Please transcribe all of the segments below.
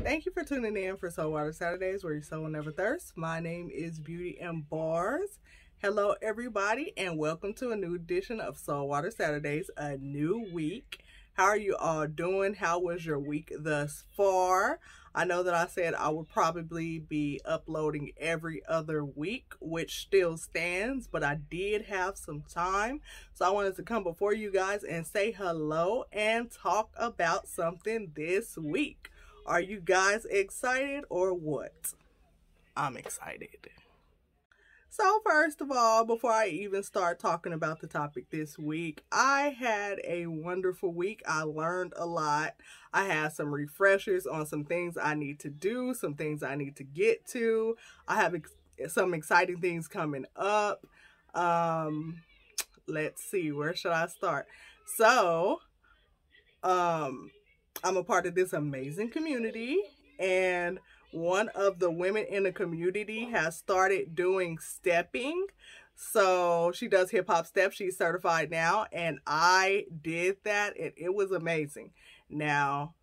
Thank you for tuning in for Soul Water Saturdays, where your soul will never thirst. My name is Beauty and Bars. Hello, everybody, and welcome to a new edition of Soul Water Saturdays, a new week. How are you all doing? How was your week thus far? I know that I said I would probably be uploading every other week, which still stands, but I did have some time. So I wanted to come before you guys and say hello and talk about something this week. Are you guys excited or what? I'm excited. So first of all, before I even start talking about the topic this week, I had a wonderful week. I learned a lot. I had some refreshers on some things I need to do, some things I need to get to. I have some exciting things coming up. Let's see, where should I start? So, I'm a part of this amazing community, and one of the women in the community has started doing stepping. So she does hip hop steps. She's certified now, and I did that, and it was amazing. Now,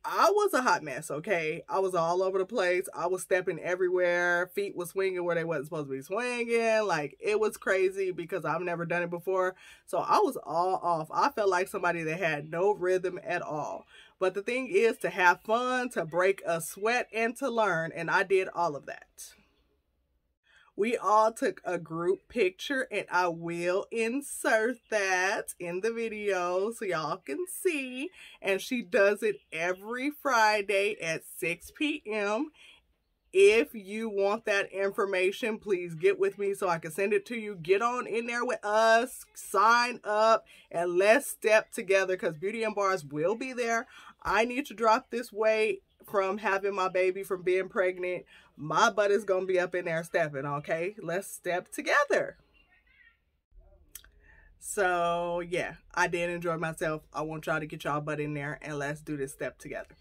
I was a hot mess, okay? I was all over the place. I was stepping everywhere. Feet was swinging where they wasn't supposed to be swinging. Like, it was crazy because I've never done it before. So I was all off. I felt like somebody that had no rhythm at all. But the thing is to have fun, to break a sweat, and to learn. And I did all of that. We all took a group picture, and I will insert that in the video so y'all can see. And she does it every Friday at 6 p.m. If you want that information, please get with me so I can send it to you. Get on in there with us, sign up, and let's step together because Beauty and Bars will be there. I need to drop this weight from having my baby, from being pregnant. My butt is going to be up in there stepping, okay? Let's step together. So, yeah, I did enjoy myself. I want y'all to get y'all butt in there and let's do this step together.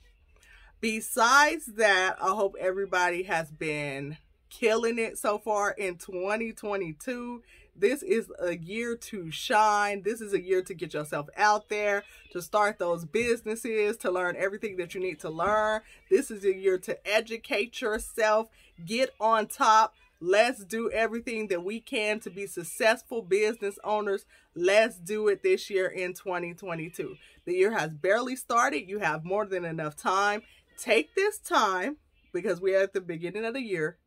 Besides that, I hope everybody has been killing it so far in 2022. This is a year to shine. This is a year to get yourself out there, to start those businesses, to learn everything that you need to learn. This is a year to educate yourself, get on top. Let's do everything that we can to be successful business owners. Let's do it this year in 2022. The year has barely started. You have more than enough time. Take this time, because we're at the beginning of the year,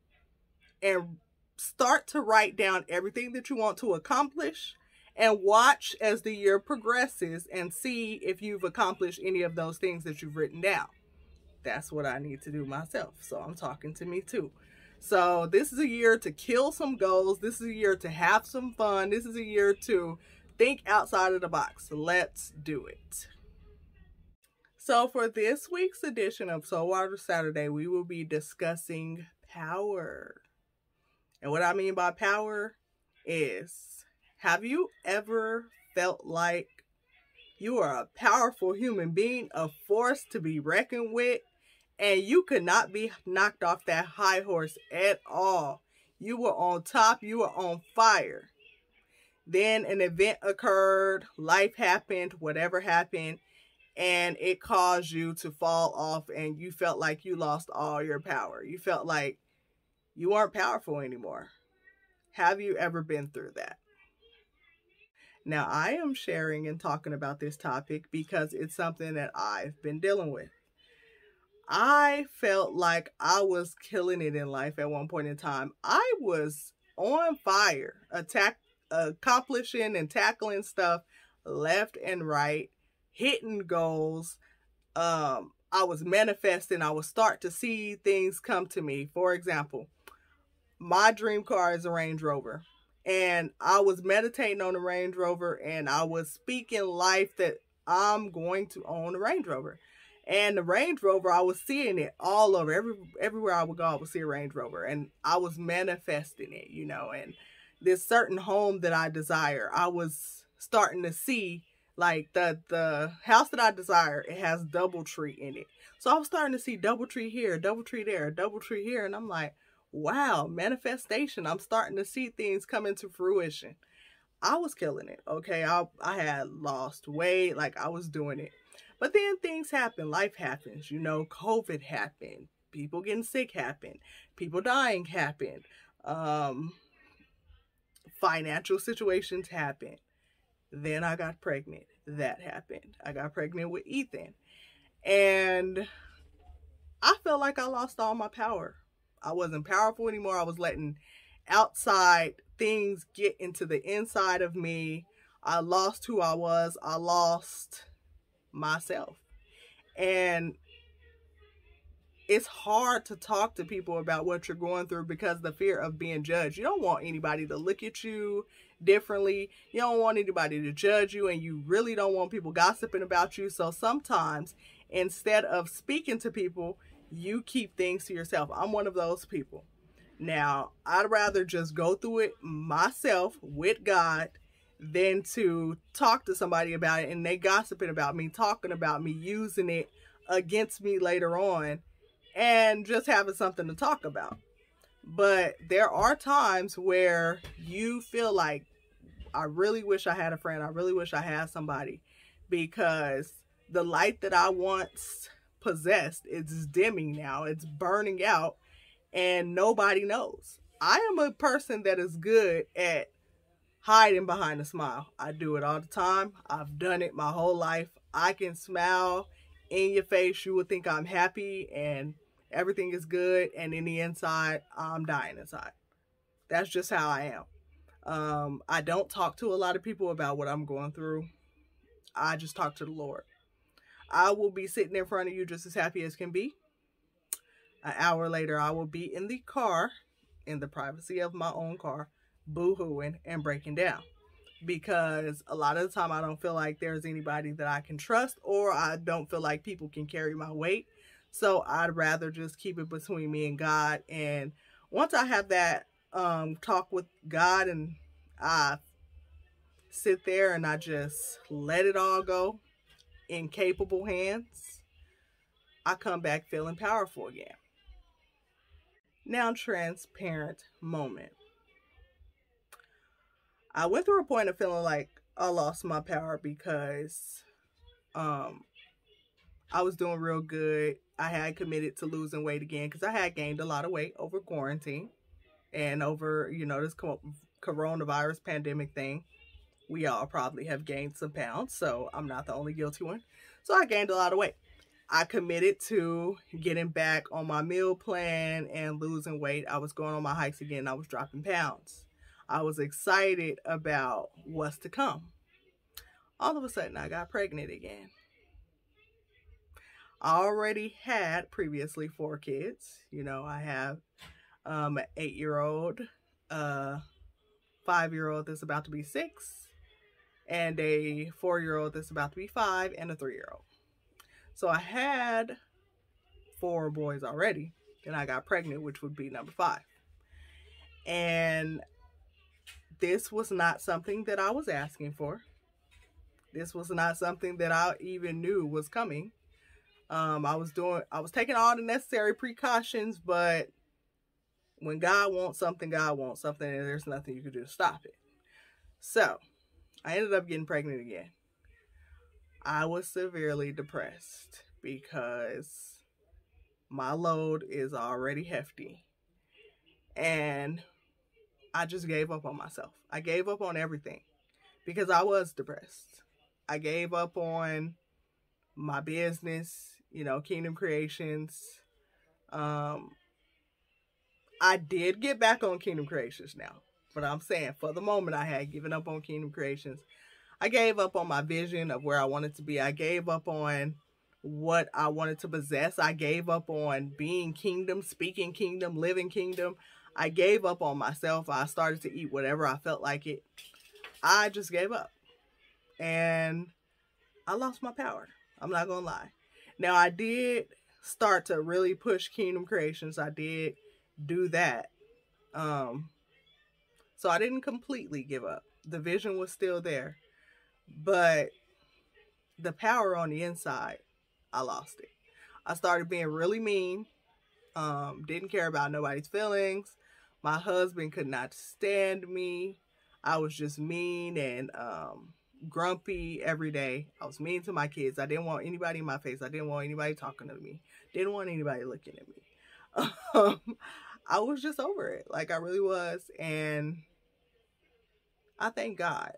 and start to write down everything that you want to accomplish and watch as the year progresses and see if you've accomplished any of those things that you've written down. That's what I need to do myself. So I'm talking to me too. So this is a year to kill some goals. This is a year to have some fun. This is a year to think outside of the box. Let's do it. So for this week's edition of Soul Water Saturday, we will be discussing power. And what I mean by power is, have you ever felt like you are a powerful human being, a force to be reckoned with, and you could not be knocked off that high horse at all? You were on top, you were on fire. Then an event occurred, life happened, whatever happened, and it caused you to fall off, and you felt like you lost all your power. You felt like you weren't powerful anymore. Have you ever been through that? Now, I am sharing and talking about this topic because it's something that I've been dealing with. I felt like I was killing it in life at one point in time. I was on fire, accomplishing and tackling stuff left and right, hitting goals. I was manifesting. I would start to see things come to me. For example, my dream car is a Range Rover, and I was meditating on the Range Rover, and I was speaking life that I'm going to own a Range Rover. And the Range Rover, I was seeing it all over. Everywhere I would go, I would see a Range Rover, and I was manifesting it, you know. And this certain home that I desire, I was starting to see, like, the house that I desire, it has DoubleTree in it. So I was starting to see DoubleTree here, DoubleTree there, DoubleTree here, and I'm like, wow, manifestation. I'm starting to see things come into fruition. I was killing it, okay? I had lost weight, like I was doing it. But then things happen. Life happens. You know, COVID happened. People getting sick happened. People dying happened. Financial situations happened. Then I got pregnant. That happened. I got pregnant with Ethan. And I felt like I lost all my power. I wasn't powerful anymore. I was letting outside things get into the inside of me. I lost who I was. I lost myself. And it's hard to talk to people about what you're going through because the fear of being judged. You don't want anybody to look at you differently. You don't want anybody to judge you, and you really don't want people gossiping about you. So sometimes instead of speaking to people, you keep things to yourself. I'm one of those people. Now, I'd rather just go through it myself with God than to talk to somebody about it and they gossiping about me, talking about me, using it against me later on, and just having something to talk about. But there are times where you feel like, I really wish I had a friend. I really wish I had somebody, because the light that I once possessed is dimming now. It's burning out and nobody knows. I am a person that is good at hiding behind a smile. I do it all the time. I've done it my whole life. I can smile in your face. You would think I'm happy and everything is good, and in the inside, I'm dying inside. That's just how I am. I don't talk to a lot of people about what I'm going through. I just talk to the Lord. I will be sitting in front of you just as happy as can be. An hour later, I will be in the car, in the privacy of my own car, boo-hooing and breaking down. Because a lot of the time, I don't feel like there's anybody that I can trust, or I don't feel like people can carry my weight. So I'd rather just keep it between me and God. And once I have that talk with God, and I sit there and I just let it all go in capable hands, I come back feeling powerful again. Now, transparent moment. I went through a point of feeling like I lost my power because I was doing real good. I had committed to losing weight again because I had gained a lot of weight over quarantine and over, you know, this coronavirus pandemic thing. We all probably have gained some pounds, so I'm not the only guilty one. So I gained a lot of weight. I committed to getting back on my meal plan and losing weight. I was going on my hikes again. I was dropping pounds. I was excited about what's to come. All of a sudden, I got pregnant again. I already had previously 4 kids. You know, I have an 8-year-old, a 5-year-old that's about to be 6, and a 4-year-old that's about to be 5, and a 3-year-old. So I had 4 boys already. Then I got pregnant, which would be number 5. And this was not something that I was asking for. This was not something that I even knew was coming. I was taking all the necessary precautions, but when God wants something, God wants something, and there's nothing you can do to stop it. So I ended up getting pregnant again. I was severely depressed because my load is already hefty, and I just gave up on myself. I gave up on everything because I was depressed. I gave up on my business, you know, Kingdom Creations. I did get back on Kingdom Creations now, but I'm saying for the moment I had given up on Kingdom Creations. I gave up on my vision of where I wanted to be. I gave up on what I wanted to possess. I gave up on being kingdom, speaking kingdom, living kingdom. I gave up on myself. I started to eat whatever I felt like it. I just gave up. And I lost my power. I'm not going to lie. Now, I did start to really push Kingdom Creations. I did do that. So I didn't completely give up. The vision was still there. But the power on the inside, I lost it. I started being really mean. Didn't care about nobody's feelings. My husband could not stand me. I was just mean and grumpy every day. I was mean to my kids. I didn't want anybody in my face. I didn't want anybody talking to me. Didn't want anybody looking at me. I was just over it. Like, I really was. And I thank God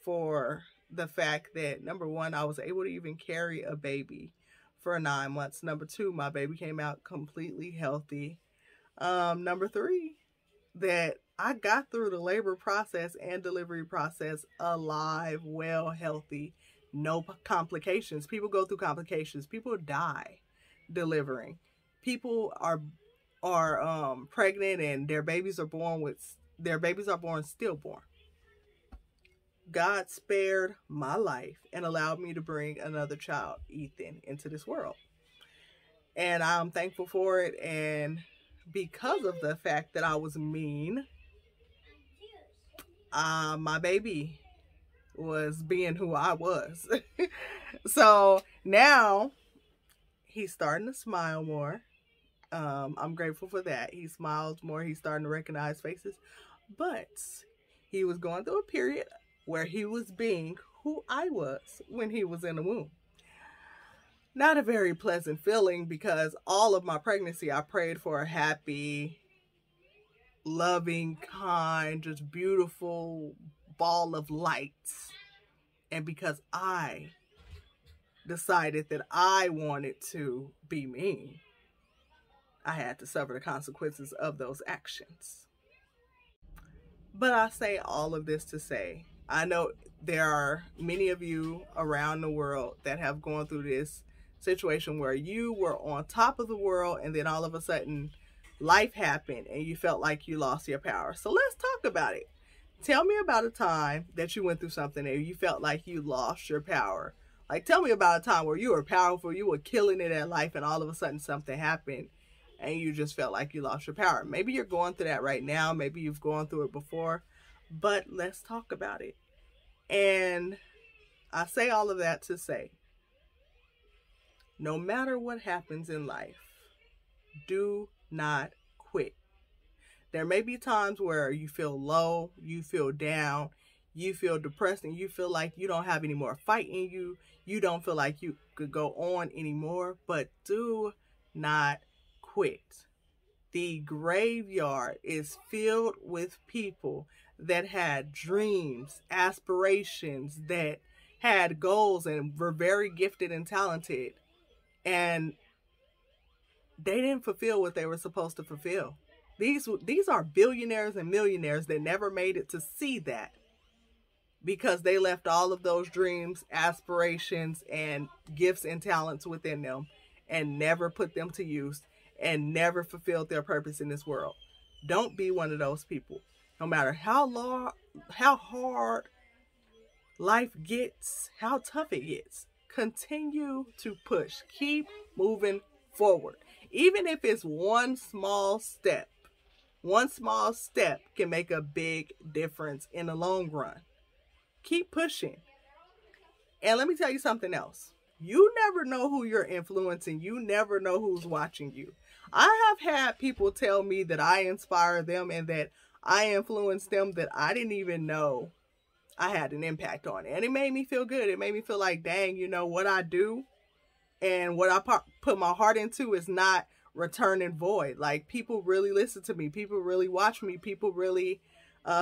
for the fact that, number one, I was able to even carry a baby for 9 months. Number two, my baby came out completely healthy. Number three, that I got through the labor process and delivery process alive, well, healthy, no complications. People go through complications. People die delivering. People are pregnant and their babies are born stillborn. God spared my life and allowed me to bring another child, Ethan, into this world. And I'm thankful for it. And because of the fact that I was mean, my baby was being who I was. So now he's starting to smile more. I'm grateful for that. He smiles more. He's starting to recognize faces. But he was going through a period where he was being who I was when he was in the womb. Not a very pleasant feeling, because all of my pregnancy I prayed for a happy, loving, kind, just beautiful ball of light. And because I decided that I wanted to be mean, I had to suffer the consequences of those actions. But I say all of this to say, I know there are many of you around the world that have gone through this situation where you were on top of the world and then all of a sudden life happened and you felt like you lost your power. So let's talk about it. Tell me about a time that you went through something and you felt like you lost your power. Like, tell me about a time where you were powerful, you were killing it at life, and all of a sudden something happened and you just felt like you lost your power. Maybe you're going through that right now. Maybe you've gone through it before. But let's talk about it. And I say all of that to say, no matter what happens in life, do not quit. There may be times where you feel low, you feel down, you feel depressed, and you feel like you don't have any more fight in you. You don't feel like you could go on anymore, but do not quit. The graveyard is filled with people that had dreams, aspirations, that had goals and were very gifted and talented, and they didn't fulfill what they were supposed to fulfill. These are billionaires and millionaires that never made it to see that, because they left all of those dreams, aspirations, and gifts and talents within them and never put them to use and never fulfilled their purpose in this world. Don't be one of those people. No matter how hard life gets, how tough it gets, continue to push. Keep moving forward. Even if it's one small step can make a big difference in the long run. Keep pushing. And let me tell you something else. You never know who you're influencing. You never know who's watching you. I have had people tell me that I inspire them and that I influence them that I didn't even know I had an impact on. And it made me feel good. It made me feel like, dang, you know, what I do and what I put my heart into is not returning void. Like, people really listen to me. People really watch me. People really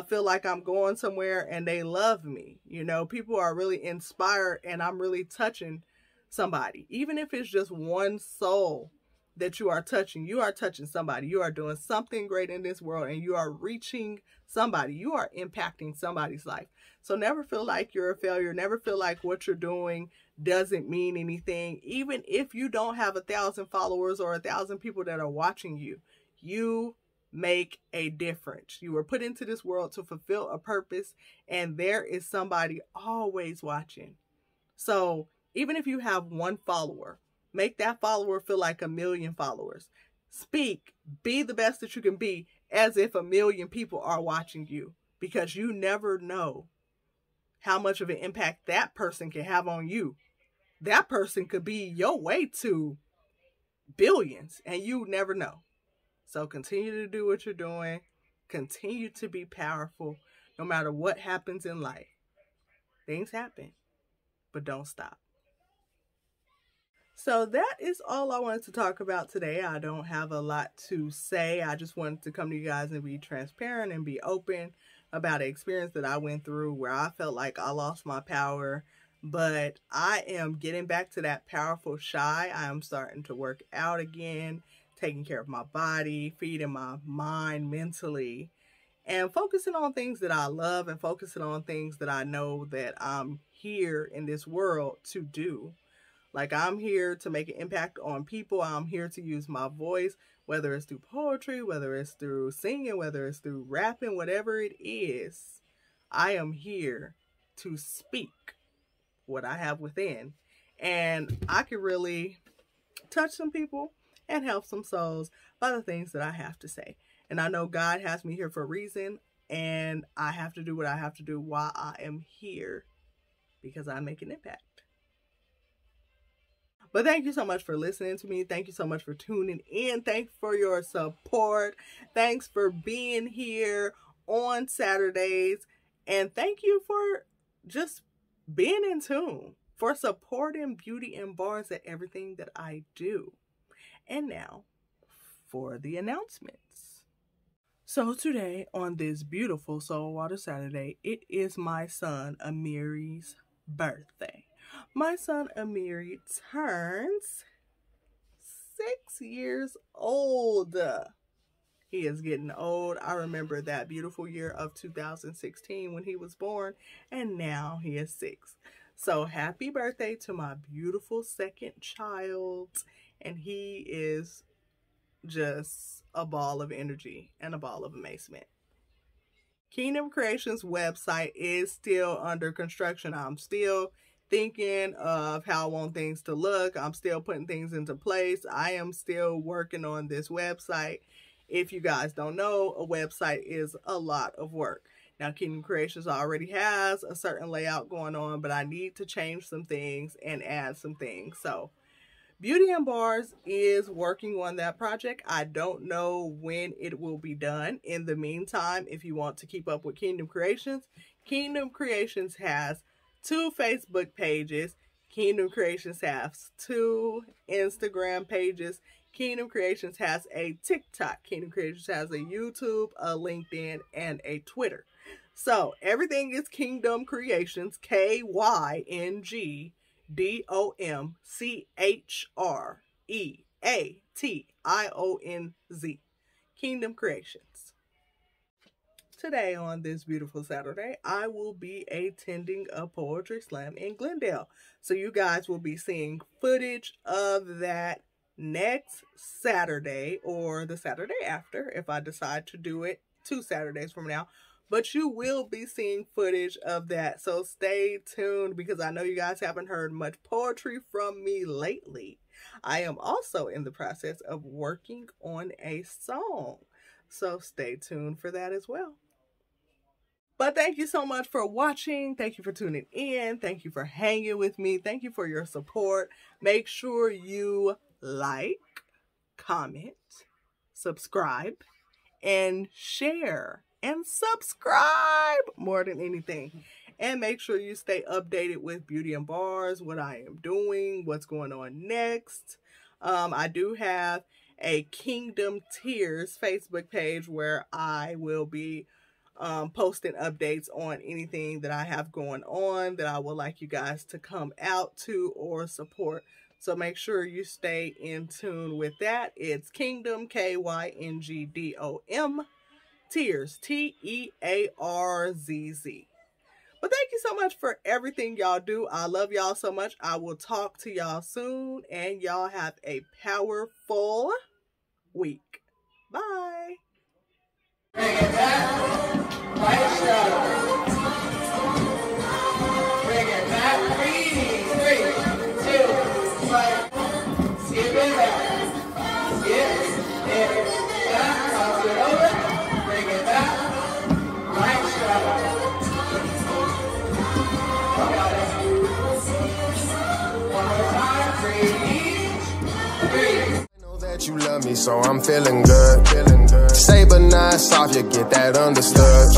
feel like I'm going somewhere and they love me. You know, people are really inspired and I'm really touching somebody. Even if it's just one soul that you are touching somebody. You are doing something great in this world and you are reaching somebody. You are impacting somebody's life. So never feel like you're a failure. Never feel like what you're doing doesn't mean anything. Even if you don't have 1,000 followers or 1,000 people that are watching you, you make a difference. You were put into this world to fulfill a purpose, and there is somebody always watching. So even if you have one follower, make that follower feel like 1,000,000 followers. Speak, be the best that you can be as if 1,000,000 people are watching you, because you never know how much of an impact that person can have on you. That person could be your way to billions and you never know. So continue to do what you're doing. Continue to be powerful no matter what happens in life. Things happen, but don't stop. So that is all I wanted to talk about today. I don't have a lot to say. I just wanted to come to you guys and be transparent and be open about an experience that I went through where I felt like I lost my power. But I am getting back to that powerful Shy. I am starting to work out again, taking care of my body, feeding my mind mentally, and focusing on things that I love and focusing on things that I know that I'm here in this world to do. Like, I'm here to make an impact on people. I'm here to use my voice, whether it's through poetry, whether it's through singing, whether it's through rapping, whatever it is. I am here to speak what I have within. And I can really touch some people and help some souls by the things that I have to say. And I know God has me here for a reason, and I have to do what I have to do while I am here because I make an impact. But thank you so much for listening to me. Thank you so much for tuning in. Thanks for your support. Thanks for being here on Saturdays. And thank you for just being in tune, for supporting Beauty in Bars and everything that I do. And now for the announcements. So today on this beautiful Soul Water Saturday, it is my son Amiri's birthday. My son Amiri turns 6 years old. He is getting old. I remember that beautiful year of 2016 when he was born, and now he is 6. So happy birthday to my beautiful second child. And he is just a ball of energy and a ball of amazement. Kingdom Creations website is still under construction. I'm still thinking of how I want things to look. I'm still putting things into place. I am still working on this website. If you guys don't know, a website is a lot of work. Now, Kingdom Creations already has a certain layout going on, but I need to change some things and add some things. So Beauty in Bars is working on that project. I don't know when it will be done. In the meantime, if you want to keep up with Kingdom Creations has 2 Facebook pages. Kingdom Creations has 2 Instagram pages. Kingdom Creations has a TikTok. Kingdom Creations has a YouTube, a LinkedIn, and a Twitter. So everything is Kingdom Creations, KYNGDOMCHREATIONZ. Kingdom Creations. Today, on this beautiful Saturday, I will be attending a poetry slam in Glendale. So you guys will be seeing footage of that next Saturday or the Saturday after if I decide to do it 2 Saturdays from now. But you will be seeing footage of that. So stay tuned because I know you guys haven't heard much poetry from me lately. I am also in the process of working on a song. So stay tuned for that as well. But thank you so much for watching. Thank you for tuning in. Thank you for hanging with me. Thank you for your support. Make sure you like, comment, subscribe, and share. And subscribe more than anything. And make sure you stay updated with Beauty in Bars, what I am doing, what's going on next. I do have a Kingdom Tears Facebook page where I will be posting updates on anything that I have going on that I would like you guys to come out to or support. So make sure you stay in tune with that. It's Kingdom, KYNGDOM, Tears, TEARZZ. But thank you so much for everything y'all do. I love y'all so much. I will talk to y'all soon, and y'all have a powerful week. Bye. Bring it back. Right shoulder. Bring it back. 3, 2, 1. Skip it back. Skip it back. Toss it over. Bring it back. Right shoulder. Got it. One more time. Breathe. You love me, so I'm feeling good. Say but not soft, you get that understood.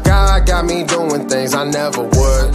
God got me doing things I never would.